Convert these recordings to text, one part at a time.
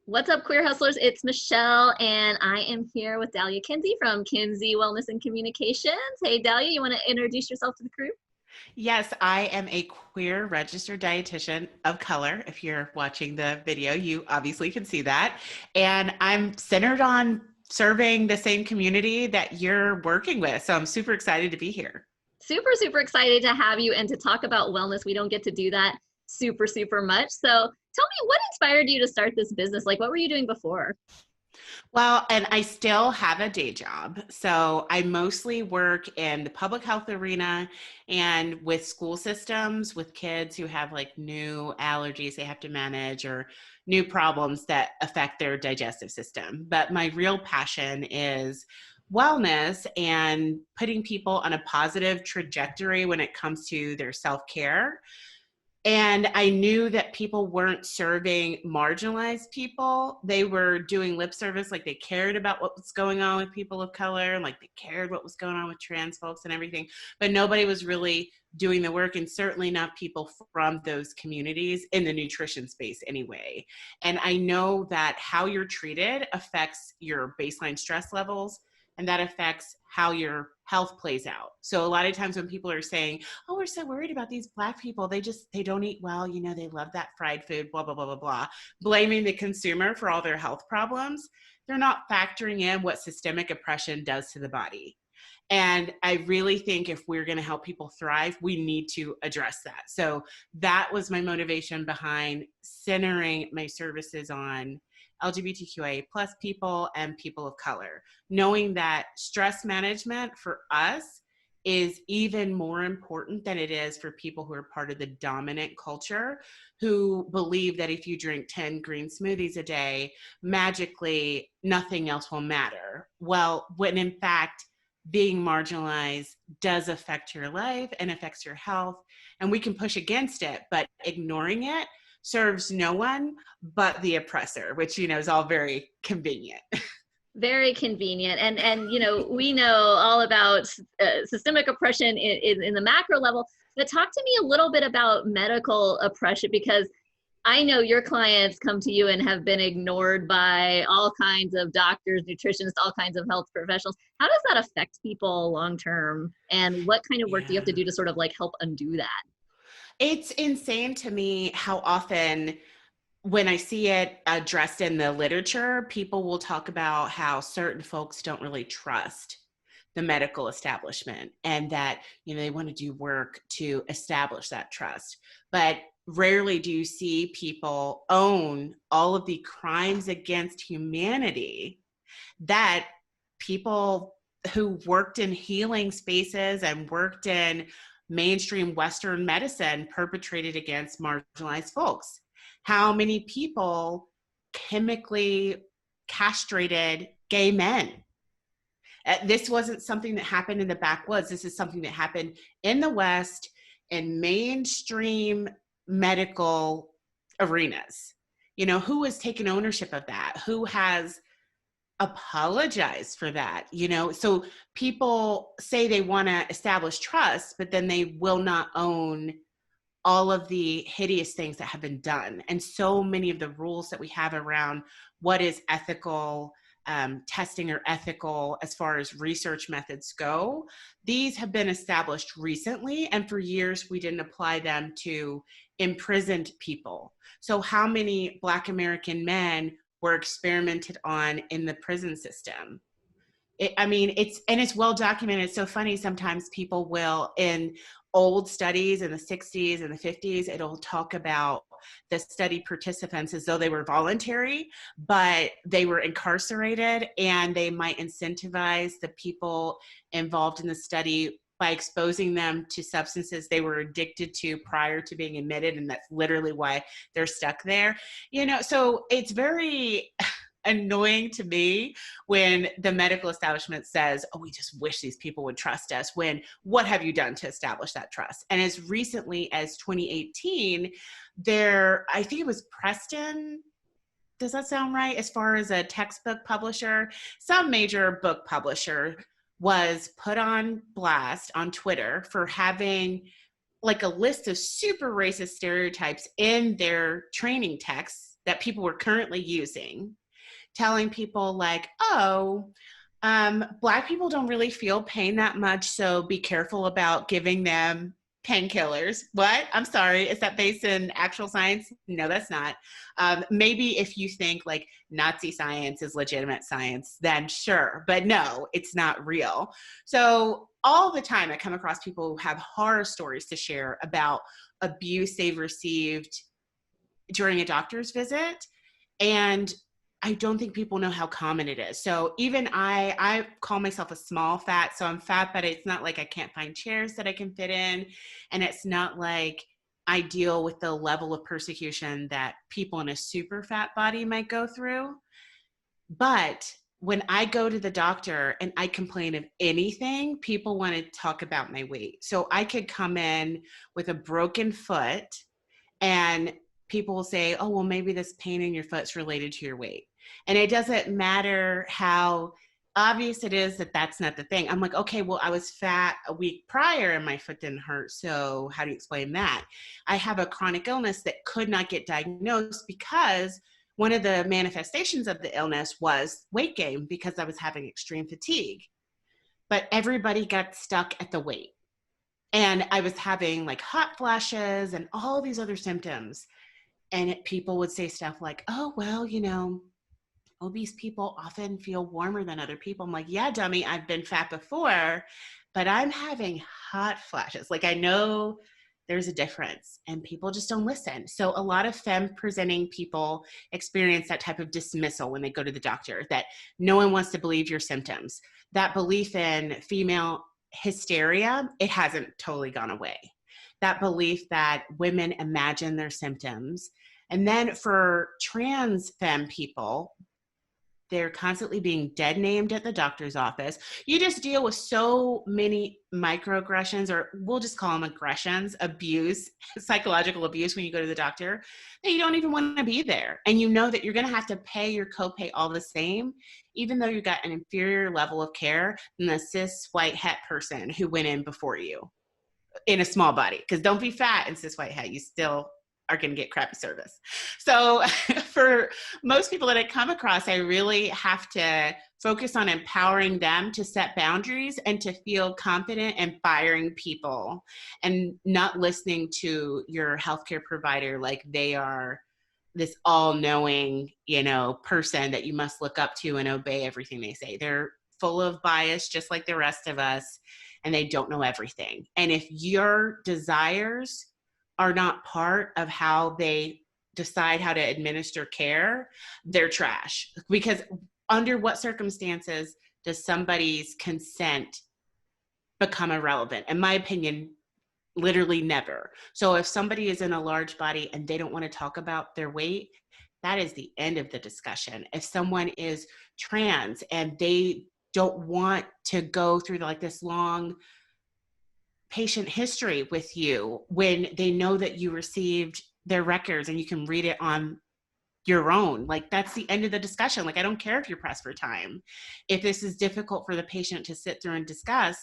What's up, queer hustlers? It's Michelle, and I am here with Dalia Kinsey from Kinsey Wellness and Communications. Hey, Dalia, you want to introduce yourself to the crew? Yes, I am a queer registered dietitian of color. If you're watching the video, you obviously can see that. And I'm centered on serving the same community that you're working with. So I'm super excited to be here. Super, super excited to have you and to talk about wellness. We don't get to do that super much. So tell me, what inspired you to start this business? Like, what were you doing before? Well, and I still have a day job. So I mostly work in the public health arena and with school systems with kids who have like new allergies they have to manage or new problems that affect their digestive system. But my real passion is wellness and putting people on a positive trajectory when it comes to their self-care. And I knew that people weren't serving marginalized people. They were doing lip service, like they cared about what was going on with people of color, like they cared what was going on with trans folks and everything. But nobody was really doing the work, and certainly not people from those communities in the nutrition space anyway. And I know that how you're treated affects your baseline stress levels, and that affects how your health plays out. So a lot of times when people are saying, oh, we're so worried about these Black people, they don't eat well, they love that fried food, blah blah blah blah blah, blaming the consumer for all their health problems, they're not factoring in what systemic oppression does to the body. And I really think if we're going to help people thrive, we need to address that. So that was my motivation behind centering my services on LGBTQIA plus people and people of color, knowing that stress management for us is even more important than it is for people who are part of the dominant culture, who believe that if you drink 10 green smoothies a day, magically nothing else will matter. Well, when in fact, being marginalized does affect your life and affects your health, and we can push against it, but ignoring it serves no one but the oppressor, which is all very convenient. Very convenient. And we know all about systemic oppression in the macro level, but talk to me a little bit about medical oppression, because I know your clients come to you and have been ignored by all kinds of doctors, nutritionists, all kinds of health professionals. How does that affect people long term? And what kind of work do you have to Yeah. do to sort of like help undo that? It's insane to me how often when I see it addressed in the literature, people will talk about how certain folks don't really trust the medical establishment and that, they want to do work to establish that trust. But rarely do you see people own all of the crimes against humanity that people who worked in healing spaces and worked in mainstream Western medicine perpetrated against marginalized folks. How many people chemically castrated gay men? This wasn't something that happened in the backwoods. This is something that happened in the West in mainstream medical arenas. Who has taken ownership of that? Who has apologize for that? So people say they want to establish trust, but then they will not own all of the hideous things that have been done. And so many of the rules that we have around what is ethical testing or ethical as far as research methods go, these have been established recently, and for years we didn't apply them to imprisoned people. So how many Black American men were experimented on in the prison system? It's well documented. It's so funny. Sometimes people will, in old studies in the 60s and the 50s, it'll talk about the study participants as though they were voluntary, but they were incarcerated, and they might incentivize the people involved in the study by exposing them to substances they were addicted to prior to being admitted. And that's literally why they're stuck there. So it's very annoying to me when the medical establishment says, oh, we just wish these people would trust us, when what have you done to establish that trust? And as recently as 2018, I think it was Preston, does that sound right? As far as a textbook publisher, some major book publisher was put on blast on Twitter for having like a list of super racist stereotypes in their training texts that people were currently using, telling people like, oh, Black people don't really feel pain that much, so be careful about giving them painkillers. What? I'm sorry. Is that based in actual science? No, that's not. Maybe if you think like Nazi science is legitimate science, then sure. But no, it's not real. So all the time I come across people who have horror stories to share about abuse they've received during a doctor's visit. And I don't think people know how common it is. So even I call myself a small fat. So I'm fat, but it's not like I can't find chairs that I can fit in. And it's not like I deal with the level of persecution that people in a super fat body might go through. But when I go to the doctor and I complain of anything, people want to talk about my weight. So I could come in with a broken foot and people will say, oh, well, maybe this pain in your foot's related to your weight. And it doesn't matter how obvious it is that that's not the thing. I'm like, okay, well, I was fat a week prior and my foot didn't hurt. So how do you explain that? I have a chronic illness that could not get diagnosed because one of the manifestations of the illness was weight gain because I was having extreme fatigue. But everybody got stuck at the weight. And I was having like hot flashes and all these other symptoms. And people would say stuff like, oh, well, you know, obese people often feel warmer than other people. I'm like, yeah, dummy, I've been fat before, but I'm having hot flashes. Like, I know there's a difference and people just don't listen. So a lot of femme presenting people experience that type of dismissal when they go to the doctor, that no one wants to believe your symptoms. That belief in female hysteria, it hasn't totally gone away. That belief that women imagine their symptoms. And then for trans femme people, they're constantly being dead named at the doctor's office. You just deal with so many microaggressions, or we'll just call them aggressions, abuse, psychological abuse when you go to the doctor, that you don't even want to be there. And you know that you're going to have to pay your copay all the same, even though you got an inferior level of care than the cis white het person who went in before you in a small body. Because don't be fat and cis white het, you still are going to get crappy service. So for most people that I come across, I really have to focus on empowering them to set boundaries and to feel confident in firing people and not listening to your healthcare provider like they are this all-knowing, you know, person that you must look up to and obey everything they say. They're full of bias just like the rest of us, and they don't know everything. And if your desires are not part of how they decide how to administer care, they're trash. Because under what circumstances does somebody's consent become irrelevant? In my opinion, literally never. So if somebody is in a large body and they don't want to talk about their weight, that is the end of the discussion. If someone is trans and they don't want to go through like this long patient history with you when they know that you received their records and you can read it on your own, like that's the end of the discussion. Like, I don't care if you're pressed for time. If this is difficult for the patient to sit through and discuss,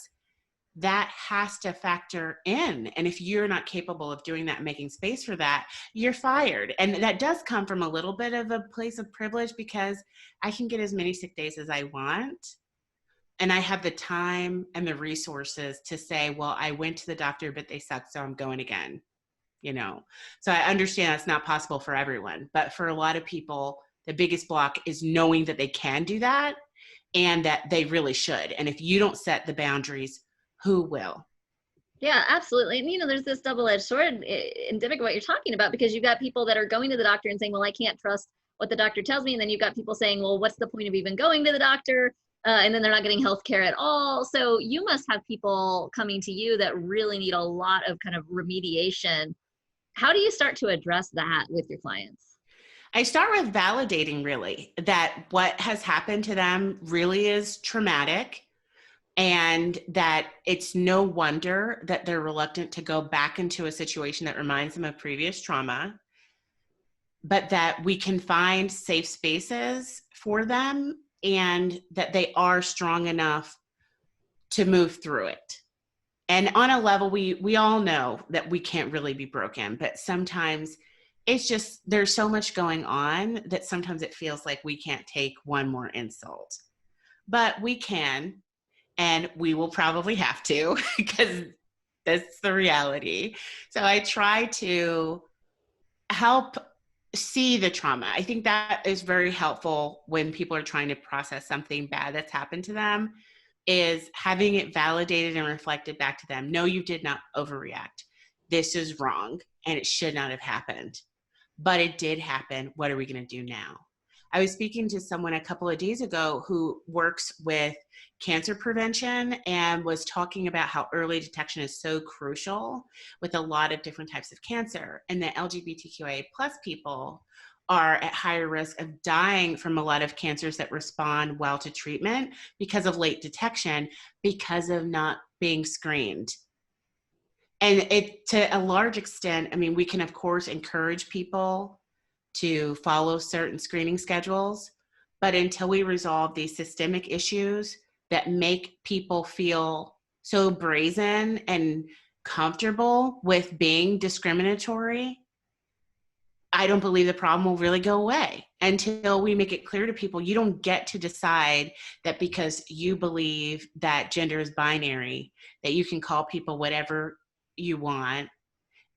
that has to factor in. And if you're not capable of doing that and making space for that, you're fired. And that does come from a little bit of a place of privilege, because I can get as many sick days as I want. And I have the time and the resources to say, well, I went to the doctor, but they suck, so I'm going again, you know? So I understand that's not possible for everyone, but for a lot of people, the biggest block is knowing that they can do that and that they really should. And if you don't set the boundaries, who will? Yeah, absolutely. And, you know, there's this double-edged sword endemic of what you're talking about, because you've got people that are going to the doctor and saying, well, I can't trust what the doctor tells me. And then you've got people saying, well, what's the point of even going to the doctor? And then they're not getting health care at all. So you must have people coming to you that really need a lot of kind of remediation. How do you start to address that with your clients? I start with validating really that what has happened to them really is traumatic, and that it's no wonder that they're reluctant to go back into a situation that reminds them of previous trauma, but that we can find safe spaces for them and that they are strong enough to move through it. And on a level, we all know that we can't really be broken, but sometimes it's just, there's so much going on that sometimes it feels like we can't take one more insult, but we can, and we will probably have to because that's the reality. So I try to help see the trauma. I think that is very helpful when people are trying to process something bad that's happened to them, is having it validated and reflected back to them. No, you did not overreact. This is wrong and it should not have happened, but it did happen. What are we going to do now? I was speaking to someone a couple of days ago who works with cancer prevention and was talking about how early detection is so crucial with a lot of different types of cancer, and that LGBTQIA plus people are at higher risk of dying from a lot of cancers that respond well to treatment because of late detection, because of not being screened. And it, to a large extent, I mean, we can of course encourage people to follow certain screening schedules, but until we resolve these systemic issues that make people feel so brazen and comfortable with being discriminatory, I don't believe the problem will really go away until we make it clear to people, you don't get to decide that because you believe that gender is binary, that you can call people whatever you want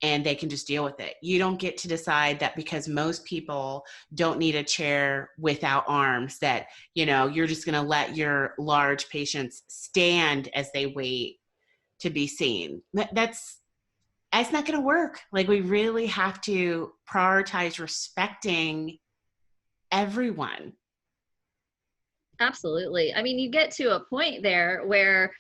and they can just deal with it. You don't get to decide that because most people don't need a chair without arms, that, you know, you're just going to let your large patients stand as they wait to be seen. That's not going to work. Like, we really have to prioritize respecting everyone. Absolutely. I mean, you get to a point there where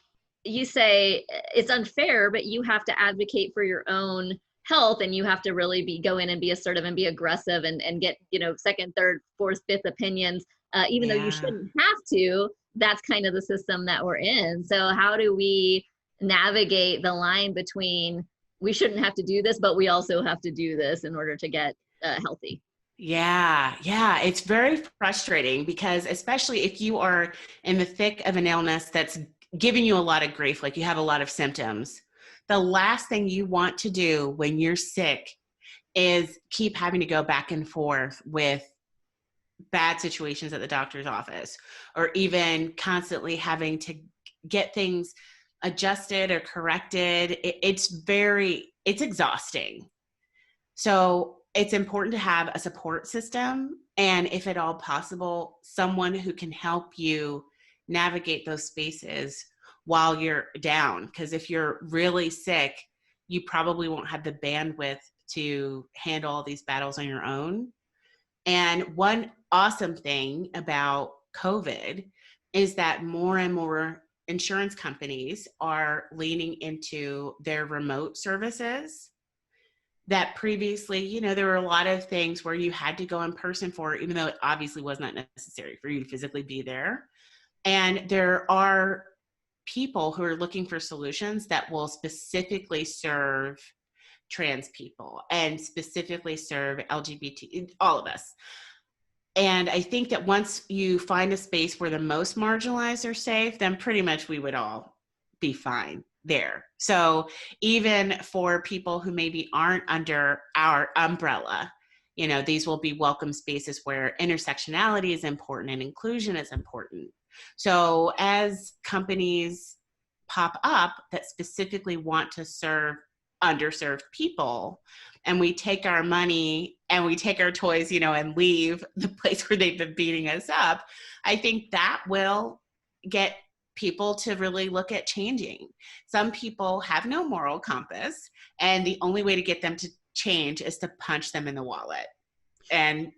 you say it's unfair, but you have to advocate for your own health, and you have to really go in and be assertive and be aggressive and get, you know, second, third, fourth, fifth opinions, even though you Yeah. shouldn't have to. That's kind of the system that we're in. So how do we navigate the line between we shouldn't have to do this, but we also have to do this in order to get healthy? Yeah, yeah, it's very frustrating because especially if you are in the thick of an illness that's giving you a lot of grief, like you have a lot of symptoms, the last thing you want to do when you're sick is keep having to go back and forth with bad situations at the doctor's office, or even constantly having to get things adjusted or corrected. It's exhausting. So it's important to have a support system, and if at all possible, someone who can help you navigate those spaces while you're down. Because if you're really sick, you probably won't have the bandwidth to handle all these battles on your own. And one awesome thing about COVID is that more and more insurance companies are leaning into their remote services that previously, you know, there were a lot of things where you had to go in person for, even though it obviously was not necessary for you to physically be there. And there are people who are looking for solutions that will specifically serve trans people and specifically serve LGBT, all of us. And I think that once you find a space where the most marginalized are safe, then pretty much we would all be fine there. So even for people who maybe aren't under our umbrella, you know, these will be welcome spaces where intersectionality is important and inclusion is important. So as companies pop up that specifically want to serve underserved people, and we take our money and we take our toys, you know, and leave the place where they've been beating us up, I think that will get people to really look at changing. Some people have no moral compass, and the only way to get them to change is to punch them in the wallet. And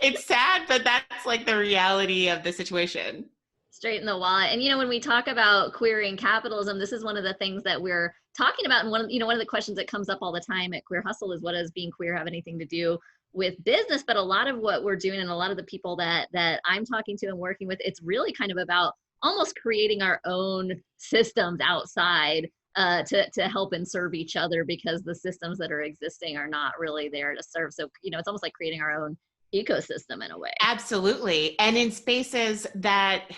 it's sad, but that's like the reality of the situation. Straight in the wallet. And you know, when we talk about queering capitalism, this is one of the things that we're talking about. And one of the questions that comes up all the time at Queer Hustle is, what does being queer have anything to do with business? But a lot of what we're doing, and a lot of the people that I'm talking to and working with, it's really kind of about almost creating our own systems outside to help and serve each other, because the systems that are existing are not really there to serve. So, you know, it's almost like creating our own ecosystem in a way. Absolutely. And in spaces that,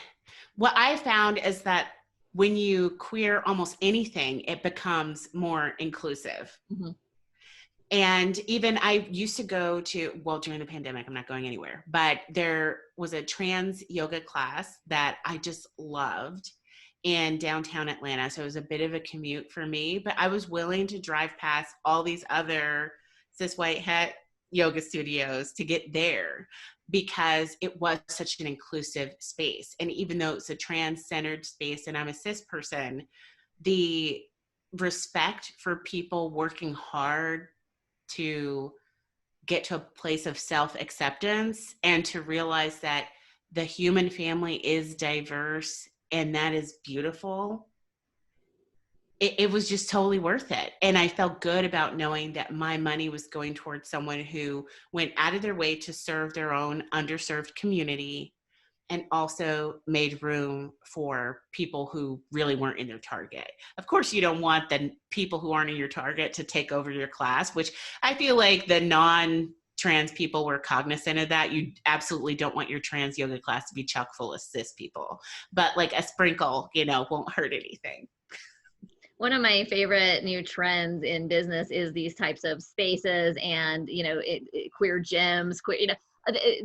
what I found is that when you queer almost anything, it becomes more inclusive. Mm-hmm. And even I used to go to, well, during the pandemic, I'm not going anywhere, but there was a trans yoga class that I just loved in downtown Atlanta. So it was a bit of a commute for me, but I was willing to drive past all these other cis white het yoga studios to get there because it was such an inclusive space. And even though it's a trans-centered space and I'm a cis person, the respect for people working hard to get to a place of self-acceptance and to realize that the human family is diverse and that is beautiful. It was just totally worth it. And I felt good about knowing that my money was going towards someone who went out of their way to serve their own underserved community and also made room for people who really weren't in their target. Of course, you don't want the people who aren't in your target to take over your class, which I feel like the non-trans people were cognizant of that. You absolutely don't want your trans yoga class to be chock full of cis people, but like a sprinkle, won't hurt anything. One of my favorite new trends in business is these types of spaces and, queer gyms,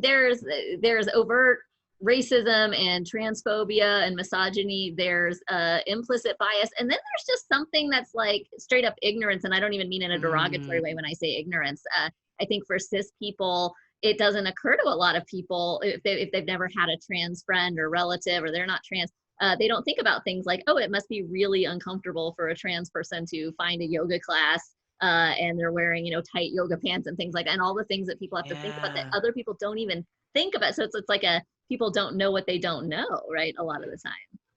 there's overt racism and transphobia and misogyny. There's implicit bias. And then there's just something that's like straight up ignorance. And I don't even mean in a derogatory way when I say ignorance. I think for cis people, it doesn't occur to a lot of people if they've never had a trans friend or relative or they're not trans. They don't think about things like, oh, it must be really uncomfortable for a trans person to find a yoga class and they're wearing, tight yoga pants and things like that, and all the things that people have to think about that other people don't even think about. So it's like people don't know what they don't know, right? A lot of the time.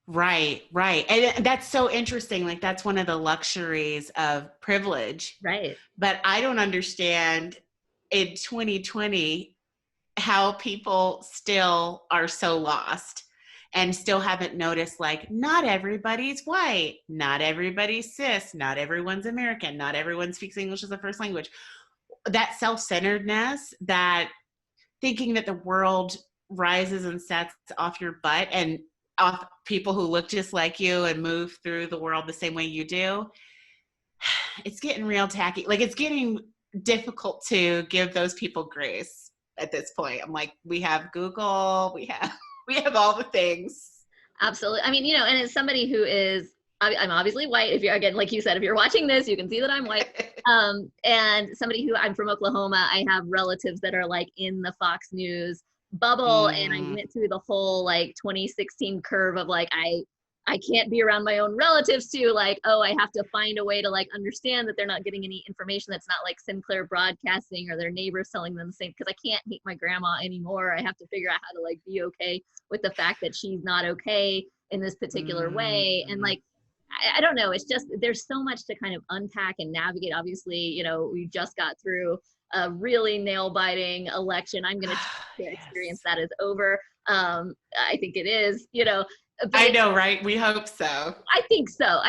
Right. And that's so interesting. Like that's one of the luxuries of privilege. Right. But I don't understand in 2020 how people still are so lost and still haven't noticed, like, not everybody's white, not everybody's cis, not everyone's American, not everyone speaks English as a first language. That self-centeredness, that thinking that the world rises and sets off your butt and off people who look just like you and move through the world the same way you do, it's getting real tacky. Like it's getting difficult to give those people grace at this point. I'm like, we have Google, we have all the things. Absolutely. I mean, and as somebody who is, I'm obviously white. If you're, again, like you said, if you're watching this, you can see that I'm white. And somebody who, I'm from Oklahoma, I have relatives that are like in the Fox News bubble. And I went through the whole like 2016 curve of like, I can't be around my own relatives too. Like, oh, I have to find a way to like understand that they're not getting any information that's not like Sinclair Broadcasting or their neighbors telling them the same, because I can't hate my grandma anymore. I have to figure out how to like be okay with the fact that she's not okay in this particular way. And like, I don't know, it's just, there's so much to kind of unpack and navigate. Obviously, we just got through a really nail biting election. I'm going to experience that is over. I think it is, but I know, right? We hope so. I think so.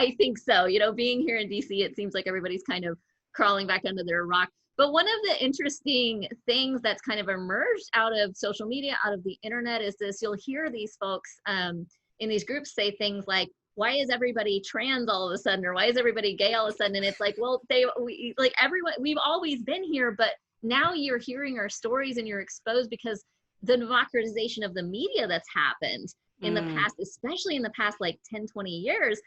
Being here in DC, it seems like everybody's kind of crawling back under their rock. But one of the interesting things that's kind of emerged out of social media, out of the internet, is this: you'll hear these folks in these groups say things like, why is everybody trans all of a sudden? Or why is everybody gay all of a sudden? And it's like, well, everyone, we've always been here, but now you're hearing our stories and you're exposed because the democratization of the media that's happened in the past, especially in the past like 10, 20 years,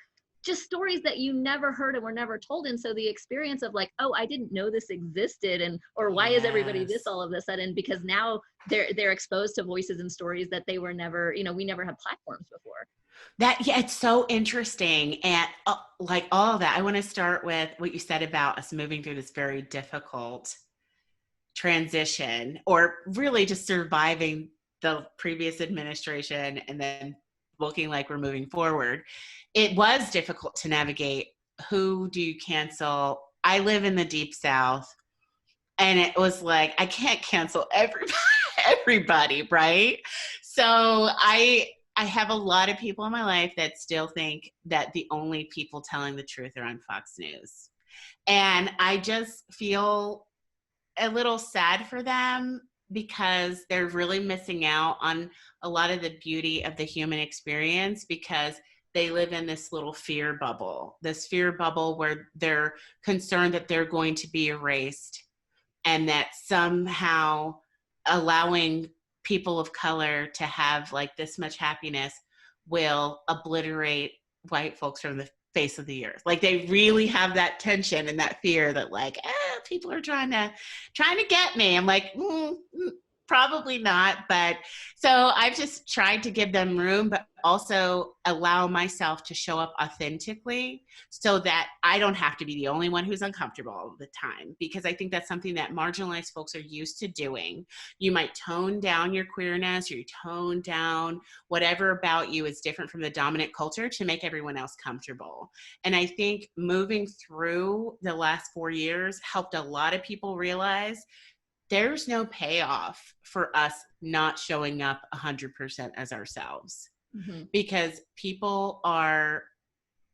just stories that you never heard and were never told. And so the experience of like, oh, I didn't know this existed, and or why is everybody this all of a sudden? Because now they're exposed to voices and stories that they were never, we never had platforms before. It's so interesting. And like all of that, I want to start with what you said about us moving through this very difficult transition, or really just surviving the previous administration and then looking like we're moving forward. It was difficult to navigate. Who do you cancel? I live in the deep South, and it was like, I can't cancel everybody, right? So I have a lot of people in my life that still think that the only people telling the truth are on Fox News. And I just feel a little sad for them, because they're really missing out on a lot of the beauty of the human experience, because they live in this little fear bubble where they're concerned that they're going to be erased, and that somehow allowing people of color to have like this much happiness will obliterate white folks from the face of the earth. Like they really have that tension and that fear that like, people are trying to get me. I'm like, probably not. But so I've just tried to give them room, but also allow myself to show up authentically so that I don't have to be the only one who's uncomfortable all the time, because I think that's something that marginalized folks are used to doing. You might tone down your queerness, or you tone down whatever about you is different from the dominant culture to make everyone else comfortable. And I think moving through the last 4 years helped a lot of people realize there's no payoff for us not showing up 100% as ourselves, because people are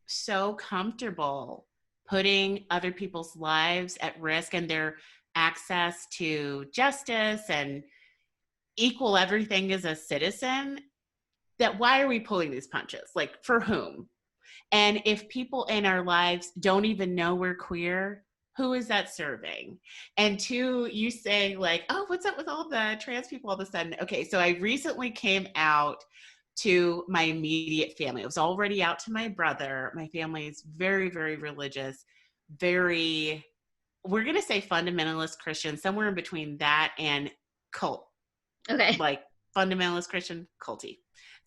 so comfortable putting other people's lives at risk and their access to justice and equal everything as a citizen, that why are we pulling these punches? Like, for whom? And if people in our lives don't even know we're queer, who is that serving? And two, you say like, oh, what's up with all the trans people all of a sudden? Okay, so I recently came out to my immediate family. I was already out to my brother. My family is very, very religious, very, we're going to say fundamentalist Christian, somewhere in between that and cult. Okay. Like fundamentalist Christian, culty,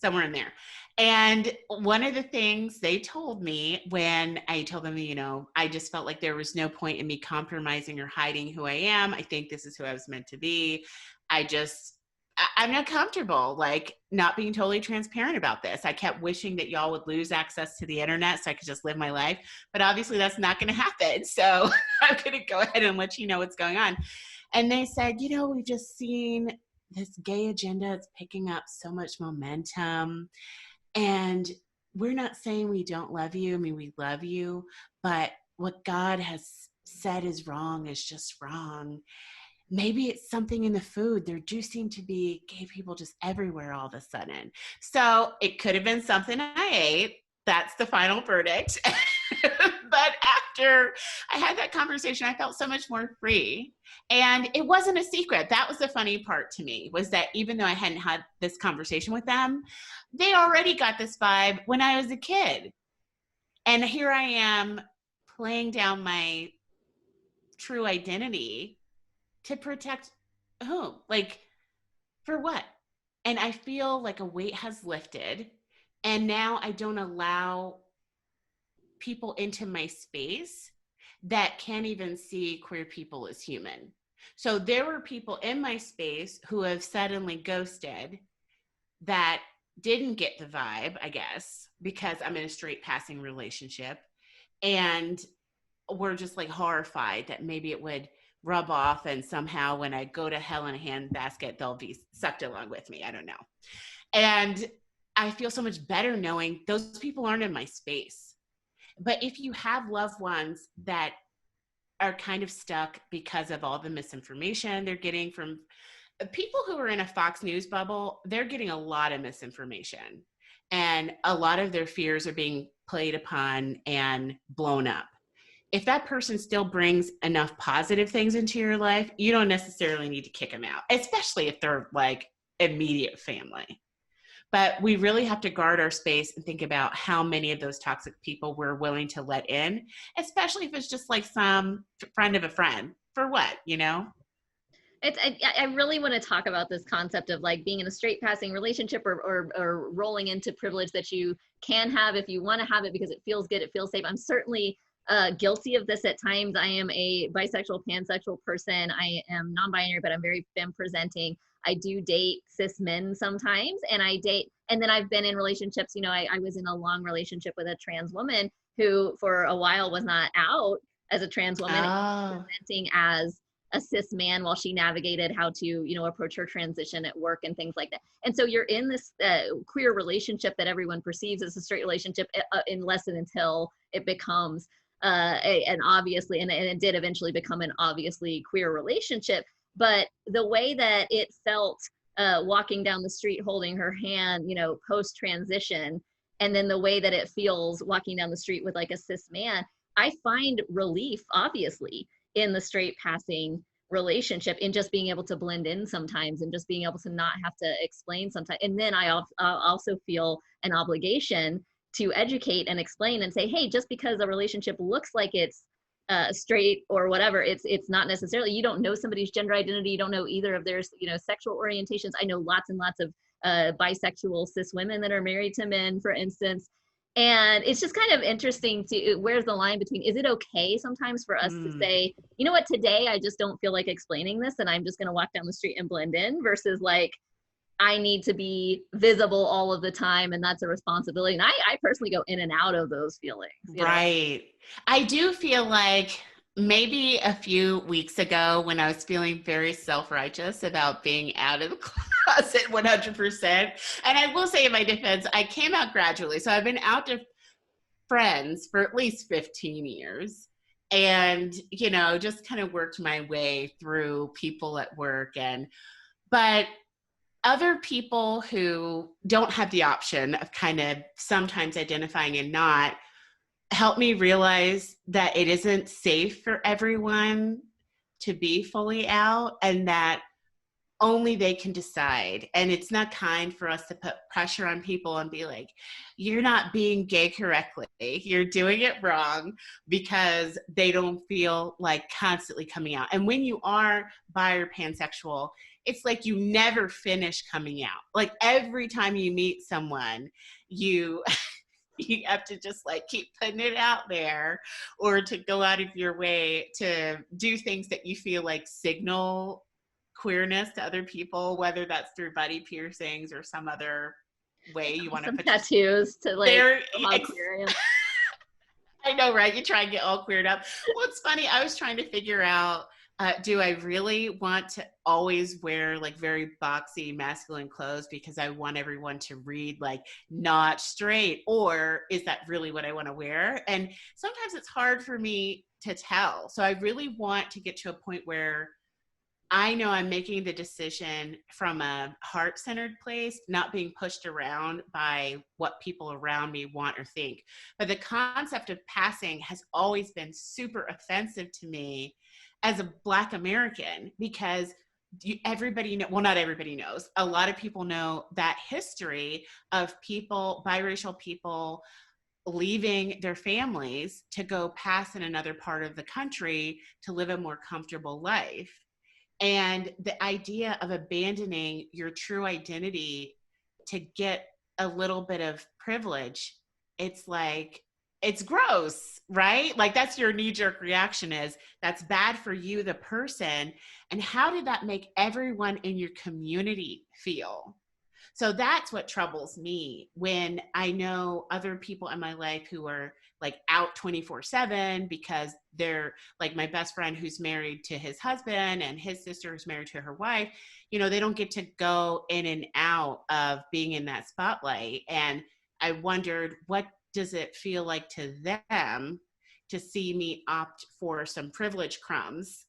somewhere in there. And one of the things they told me when I told them, you know, I just felt like there was no point in me compromising or hiding who I am. I think this is who I was meant to be. I'm not comfortable, like, not being totally transparent about this. I kept wishing that y'all would lose access to the internet so I could just live my life. But obviously that's not going to happen. So I'm going to go ahead and let you know what's going on. And they said, you know, we've just seen this gay agenda. It's picking up so much momentum. And we're not saying we don't love you. I mean, we love you. But what God has said is wrong is just wrong. Maybe it's something in the food. There do seem to be gay people just everywhere all of a sudden. So it could have been something I ate. That's the final verdict. But after I had that conversation, I felt so much more free. And it wasn't a secret. That was the funny part to me, was that even though I hadn't had this conversation with them, they already got this vibe when I was a kid. And here I am playing down my true identity to protect whom? Like, for what? And I feel like a weight has lifted. And now I don't allow people into my space that can't even see queer people as human. So there were people in my space who have suddenly ghosted that didn't get the vibe, I guess, because I'm in a straight passing relationship, and were just like horrified that maybe it would rub off and somehow when I go to hell in a handbasket, they'll be sucked along with me. I don't know. And I feel so much better knowing those people aren't in my space. But if you have loved ones that are kind of stuck because of all the misinformation they're getting from people who are in a Fox News bubble, they're getting a lot of misinformation. And a lot of their fears are being played upon and blown up. If that person still brings enough positive things into your life, you don't necessarily need to kick them out, especially if they're like immediate family. But we really have to guard our space and think about how many of those toxic people we're willing to let in, especially if it's just like some friend of a friend. For what, you know? I really want to talk about this concept of like being in a straight passing relationship or rolling into privilege that you can have if you want to have it because it feels good, it feels safe. I'm certainly guilty of this at times. I am a bisexual, pansexual person. I am non-binary, but I'm very femme presenting. I do date cis men sometimes, and then I've been in relationships, you know, I was in a long relationship with a trans woman who for a while was not out as a trans woman, presenting as a cis man while she navigated how to, you know, approach her transition at work and things like that. And so you're in this queer relationship that everyone perceives as a straight relationship unless and until it becomes and obviously, and it did eventually become an obviously queer relationship. But the way that it felt walking down the street holding her hand, you know, post transition, and then the way that it feels walking down the street with like a cis man, I find relief, obviously, in the straight passing relationship, in just being able to blend in sometimes and just being able to not have to explain sometimes. And then I'll also feel an obligation to educate and explain and say, hey, just because a relationship looks like it's straight or whatever, it's not necessarily. You don't know somebody's gender identity. You don't know either of their, you know, sexual orientations. I know lots and lots of bisexual cis women that are married to men, for instance. And it's just kind of interesting to, where's the line between, is it okay sometimes for us to say, you know what, today I just don't feel like explaining this and I'm just going to walk down the street and blend in, versus like, I need to be visible all of the time, and that's a responsibility. And I personally go in and out of those feelings. Right. I do feel like maybe a few weeks ago when I was feeling very self-righteous about being out of the closet 100%. And I will say in my defense, I came out gradually. So I've been out to friends for at least 15 years. And, you know, just kind of worked my way through people at work. But other people who don't have the option of kind of sometimes identifying and not, help me realize that it isn't safe for everyone to be fully out, and that only they can decide. And it's not kind for us to put pressure on people and be like, you're not being gay correctly, you're doing it wrong, because they don't feel like constantly coming out. And when you are bi or pansexual, it's like you never finish coming out. Like every time you meet someone, you you have to just like keep putting it out there, or to go out of your way to do things that you feel like signal queerness to other people, whether that's through body piercings or some other way you want to Some put tattoos to like there. how queer I am. I know, right? You try and get all queered up. Well, it's funny. I was trying to figure out, do I really want to always wear like very boxy masculine clothes because I want everyone to read like not straight, or is that really what I want to wear? And sometimes it's hard for me to tell. So I really want to get to a point where I know I'm making the decision from a heart-centered place, not being pushed around by what people around me want or think. But the concept of passing has always been super offensive to me as a Black American, because everybody know, well, not everybody knows. A lot of people know that history of people, biracial people, leaving their families to go pass in another part of the country to live a more comfortable life. And the idea of abandoning your true identity to get a little bit of privilege, it's like, it's gross, right? Like that's your knee-jerk reaction, is that's bad for you, the person. And how did that make everyone in your community feel? So that's what troubles me, when I know other people in my life who are like out 24/7 because they're like my best friend who's married to his husband and his sister who's married to her wife. You know, they don't get to go in and out of being in that spotlight. And I wondered, what does it feel like to them to see me opt for some privilege crumbs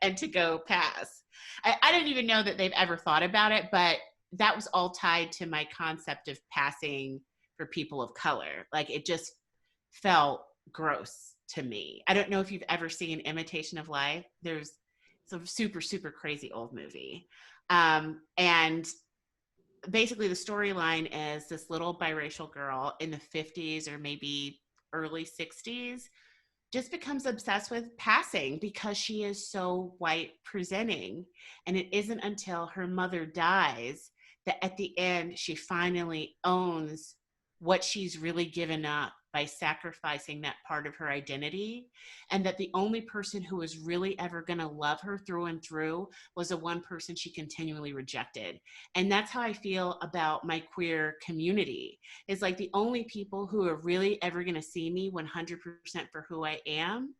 and to go pass? I didn't even know that they've ever thought about it, but that was all tied to my concept of passing for people of color. Like it just felt gross to me. I don't know if you've ever seen Imitation of Life. There's some super, super crazy old movie. And basically the storyline is this little biracial girl in the 50s or maybe early 60s just becomes obsessed with passing because she is so white presenting. And it isn't until her mother dies that at the end, she finally owns what she's really given up by sacrificing that part of her identity. And that the only person who was really ever going to love her through and through was the one person she continually rejected. And that's how I feel about my queer community. It's like the only people who are really ever going to see me 100% for who I am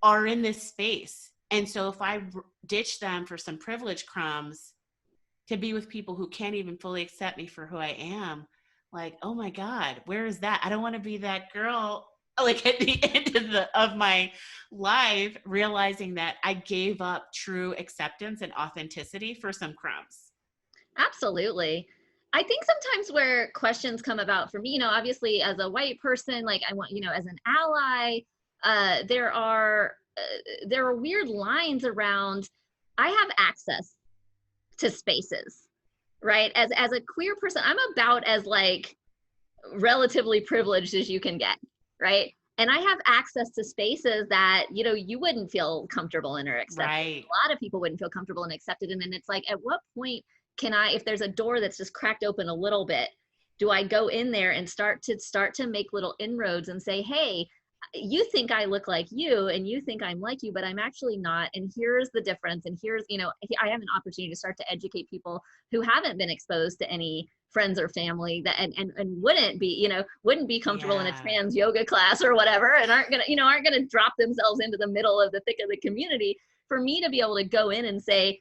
are in this space. And so if I ditch them for some privilege crumbs to be with people who can't even fully accept me for who I am, like, oh my God, where is that? I don't want to be that girl, like at the end of my life, realizing that I gave up true acceptance and authenticity for some crumbs. Absolutely. I think sometimes where questions come about for me, obviously as a white person, like I want, as an ally, there are weird lines around, I have access to spaces, right? As a queer person, I'm about as like relatively privileged as you can get, right? And I have access to spaces that, you wouldn't feel comfortable in or accepted. Right. A lot of people wouldn't feel comfortable and accepted. And then it's like, at what point can I, if there's a door that's just cracked open a little bit, do I go in there and start to make little inroads and say, hey, you think I look like you and you think I'm like you, but I'm actually not. And here's the difference. And here's, I have an opportunity to start to educate people who haven't been exposed to any friends or family that and wouldn't be comfortable in a Yeah. trans yoga class or whatever, and aren't gonna drop themselves into the middle of the thick of the community. For me to be able to go in and say,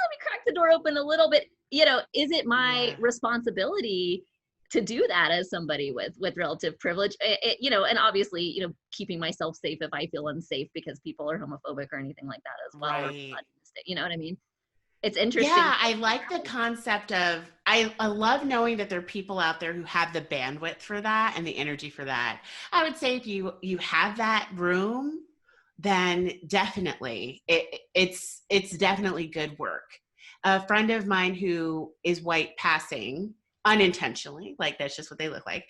let me crack the door open a little bit, is it my responsibility to do that as somebody with relative privilege, and obviously, keeping myself safe if I feel unsafe because people are homophobic or anything like that as well. Right. Or, you know what I mean? It's interesting. Yeah, I like the concept of, I love knowing that there are people out there who have the bandwidth for that and the energy for that. I would say if you have that room, then definitely it's definitely good work. A friend of mine who is white passing unintentionally, like that's just what they look like,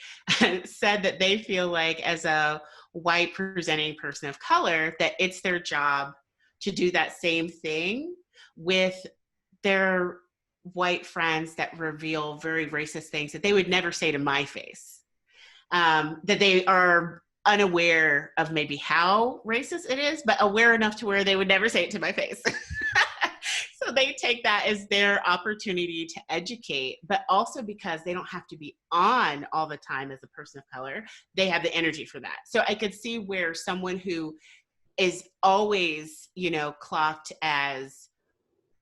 said that they feel like as a white presenting person of color that it's their job to do that same thing with their white friends that reveal very racist things that they would never say to my face, that they are unaware of maybe how racist it is, but aware enough to where they would never say it to my face. So they take that as their opportunity to educate, but also because they don't have to be on all the time as a person of color, they have the energy for that. So I could see where someone who is always, clocked as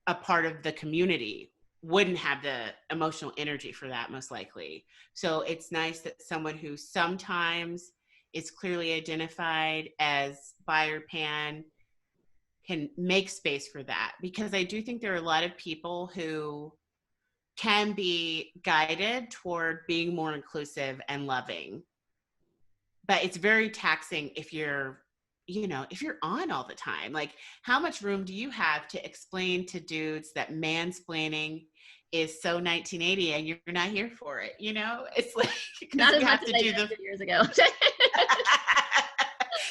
a part of the community wouldn't have the emotional energy for that, most likely. So it's nice that someone who sometimes is clearly identified as bi or pan can make space for that, because I do think there are a lot of people who can be guided toward being more inclusive and loving, but it's very taxing if you're on all the time. Like, how much room do you have to explain to dudes that mansplaining is so 1980 and you're not here for it? It's like, Not as you much have as to I do did the years ago.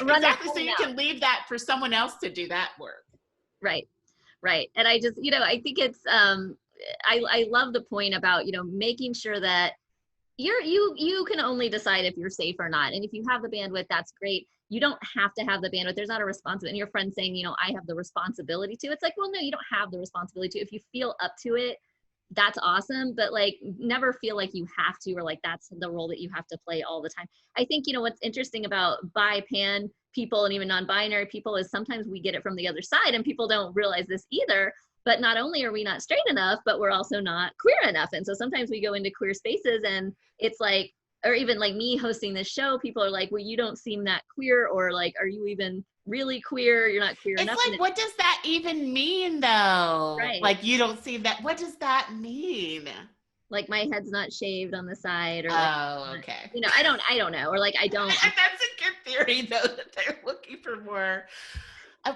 exactly. So you can leave that for someone else to do that work. Right. And I just, I think it's, I love the point about, making sure that you can only decide if you're safe or not. And if you have the bandwidth, that's great. You don't have to have the bandwidth. There's not a responsibility. And your friend saying, I have the responsibility to. It's like, well, no, you don't have the responsibility to. If you feel up to it, that's awesome. But like, never feel like you have to, or like that's the role that you have to play all the time. I think, what's interesting about bi, pan people and even non-binary people is sometimes we get it from the other side and people don't realize this either. But not only are we not straight enough, but we're also not queer enough. And so sometimes we go into queer spaces and it's like, or even like me hosting this show, people are like, well, you don't seem that queer, or like, are you even really queer? You're not queer enough. It's like, what does that even mean though? Right. Like, you don't see that. What does that mean? Like my head's not shaved on the side, or like, Okay. I don't know. Or like, I don't. That's a good theory though, that they're looking for more.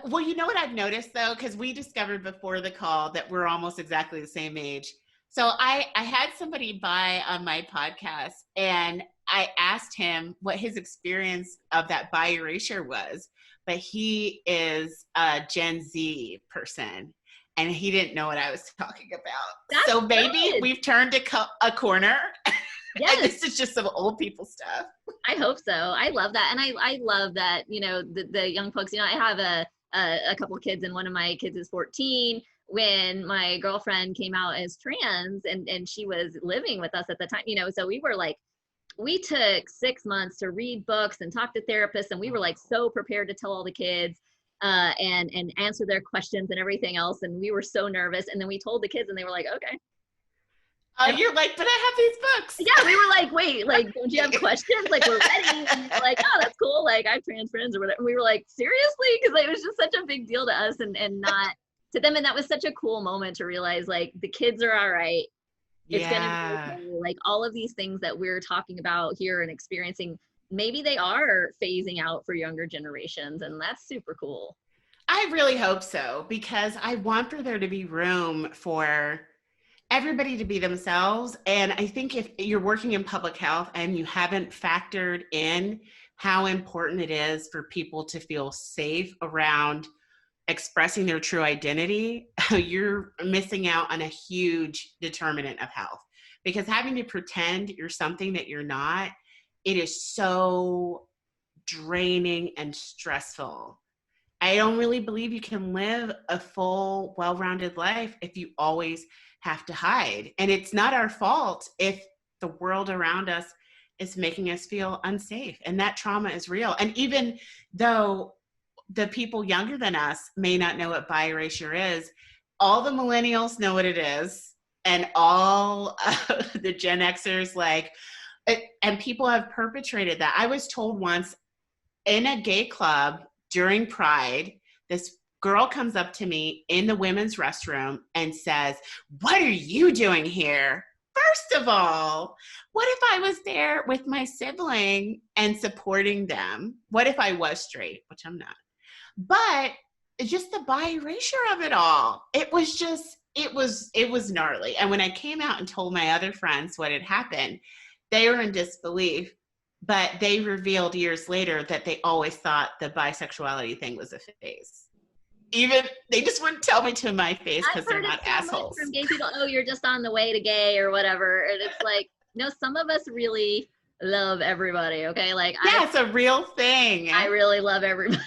Well, you know what I've noticed though, because we discovered before the call that we're almost exactly the same age. So I had somebody bi on my podcast and I asked him what his experience of that bi erasure was, but he is a Gen Z person and he didn't know what I was talking about. That's so maybe good. we've turned a corner. Yes. And this is just some old people stuff. I hope so. I love that. And I love that, the young folks, I have a couple kids, and one of my kids is 14. When my girlfriend came out as trans and she was living with us at the time, so we were like, we took 6 months to read books and talk to therapists, and we were like so prepared to tell all the kids and answer their questions and everything else. And we were so nervous. And then we told the kids and they were like, okay. Oh, you're like, but I have these books. Yeah, we were like, wait, like, don't you have questions? Like, we're ready. And you're like, oh, that's cool. Like, I have trans friends or whatever. And we were like, seriously? Because it was just such a big deal to us and not to them. And that was such a cool moment to realize, like, the kids are all right. It's going to be Yeah. okay. Like all of these things that we're talking about here and experiencing, maybe they are phasing out for younger generations, and that's super cool. I really hope so, because I want for there to be room for everybody to be themselves. And I think if you're working in public health and you haven't factored in how important it is for people to feel safe around expressing their true identity, you're missing out on a huge determinant of health. Because having to pretend you're something that you're not, it is so draining and stressful. I don't really believe you can live a full, well rounded life if you always have to hide. And it's not our fault if the world around us is making us feel unsafe. And that trauma is real. And even though the people younger than us may not know what bi erasure is, all the millennials know what it is. And all the Gen Xers, like, and people have perpetrated that. I was told once in a gay club during Pride, this girl comes up to me in the women's restroom and says, "What are you doing here?" First of all, what if I was there with my sibling and supporting them? What if I was straight, which I'm not? But it's just the bi erasure of it all. It was just, it was gnarly. And when I came out and told my other friends what had happened, they were in disbelief. But they revealed years later that they always thought the bisexuality thing was a phase. Even they just wouldn't tell me to my face I've because they're heard it not so much assholes. from gay people. Oh, you're just on the way to gay or whatever. And it's like, no, some of us really love everybody. Okay. Like Yeah, it's a real thing. I really love everybody.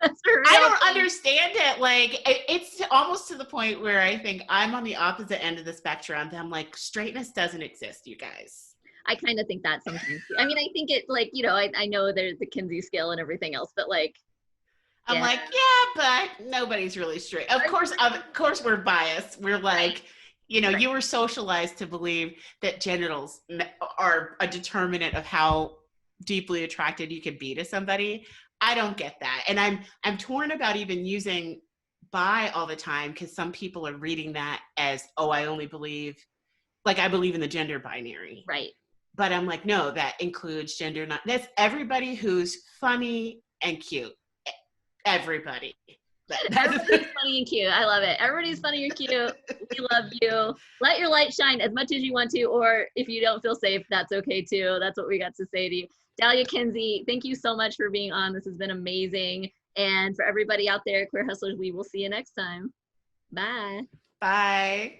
That's a I real don't thing. understand it. Like, it's almost to the point where I think I'm on the opposite end of the spectrum. I'm like, straightness doesn't exist, you guys. I kind of think that sometimes. I mean, I think it like, I know there's the Kinsey scale and everything else, but like, I'm yeah. like, yeah, but nobody's really straight. Of course, we're biased. We're like, Right. you were socialized to believe that genitals are a determinant of how deeply attracted you could be to somebody. I don't get that, and I'm torn about even using bi all the time because some people are reading that as, oh, I only believe, like, I believe in the gender binary. Right. But I'm like, no, that includes gender. Not that's everybody who's funny and cute. Everybody. Everybody's funny and cute. I love it. Everybody's funny and cute. We love you. Let your light shine as much as you want to, or if you don't feel safe, that's okay too. That's what we got to say to you. Dalia Kinsey, thank you so much for being on. This has been amazing. And for everybody out there, Queer Hustlers, we will see you next time. Bye. Bye.